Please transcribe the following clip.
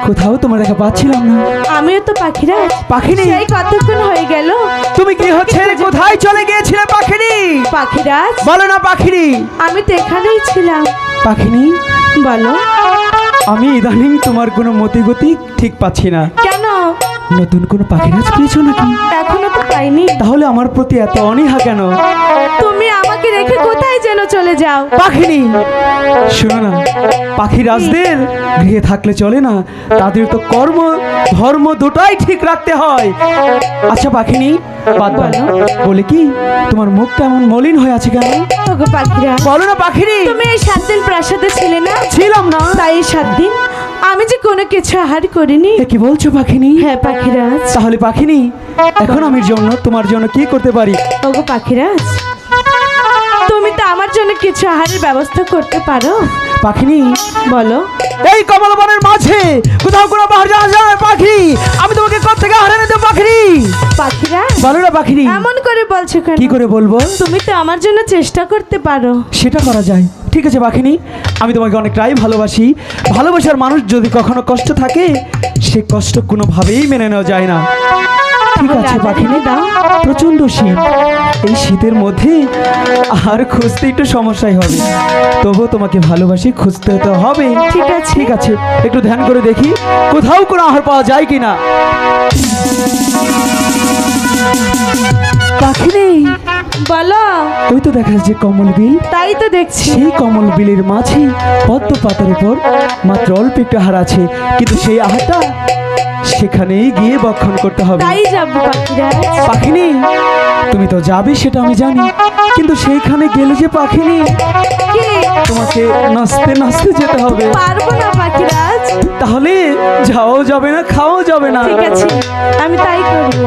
কোথাও তোমার দেখা পাচ্ছিলাম না। আমিও তো পাখিরাজ। পাখিনি, সেই কতক্ষণ হয়ে গেল। তুমি কি হচ্ছে, কোথায় চলে গিয়েছিলে পাখিনি? পাখিরাজ বলো না পাখিনি। আমি তো এখানেই ছিলাম। পাখিনি বলো। আমি ইদানিং তোমার কোনো মতিগতি ঠিক পাচ্ছি না। কেন? নতুন কোনো পাখিরাজ পেয়েছো নাকি? এখনো তো পাইনি। তাহলে আমার প্রতি এত অনীহা কেন? তুমি আমাকে রেখে কোথায় যেন চলে যাও। পাখিনি শোনো না, পাখিরাজদের গৃহে থাকলে চলে না, তাদের তো কর্ম ধর্ম দুটাই ঠিক রাখতে হয়। আচ্ছা পাখিনি, বাদ বলো, বলে কি তোমার মুখটা এমন মলিন হয়ে আছে কেন? ওগো পাখিরাজ বলো না পাখিনি। তুমি এই 7 দিন প্রাসাদে ছিলে না? ছিলাম না। তাই এই 7 দিন আমি যে কোনো কিছু আহার করিনি। কি বলছো পাখিনি? হ্যাঁ পাখিরাজ। তাহলে পাখিনি এখন আমি জন্য তোমার জন্য কি করতে পারি? ওগো পাখিরাজ তুমি তো আমার জন্য কিছু আহারের ব্যবস্থা করতে পারো। পাখিনি বলো। এই কমলবনের মাঝে কোথাও কোনো বাহার জানা যায় পাখি? আমি তোমাকে কোথা থেকে হারিয়ে নেব পাখি? পাখিরাজ বলো না পাখি। এমন করে বলছো কেন? কি করে বলবো? তুমি তো আমার জন্য চেষ্টা করতে পারো। সেটা করা যায়, ঠিক আছে পাখিনি। আমি তোমাকে অনেকটাই ভালোবাসি। ভালোবাসার মানুষ যদি কখনো কষ্ট থাকে, সে কষ্ট কোনোভাবেই মেনে নেওয়া যায় না। ঠিক আছে পাখিনি, দাও। প্রচন্ড শীত, এই শীতের মধ্যে আর খুঁজতে একটু সমস্যাই হবে, তবু তোমাকে ভালোবাসি, খুঁজতে তো হবে। ঠিক আছে ঠিক আছে, একটু ধ্যান করে দেখি কোথাও কোনো আহার পাওয়া যায় কিনা। পাখিনি বলো। ওই তো দেখা যাচ্ছে কমল বিল। তাই তো দেখছি। সেই কমল বিলের মাঝে পদ্ম পাতার উপর মাত্র অল্প একটু আহার আছে, কিন্তু সেই আহারটা সেখানেই গিয়ে বক্ষণ করতে হবে। তাই যাবো পাখিরাজ। পাখিনি তুমি তো যাবে সেটা আমি জানি, কিন্তু সেইখানে গেলে যে পাখিনি কি? তোমাকে নাচতে নাচতে যেতে হবে। পারবো না পাখিরাজ। তাহলে যাওয়াও যাবে না, খাওয়াও যাবে না। ঠিক আছে আমি তাই করবো।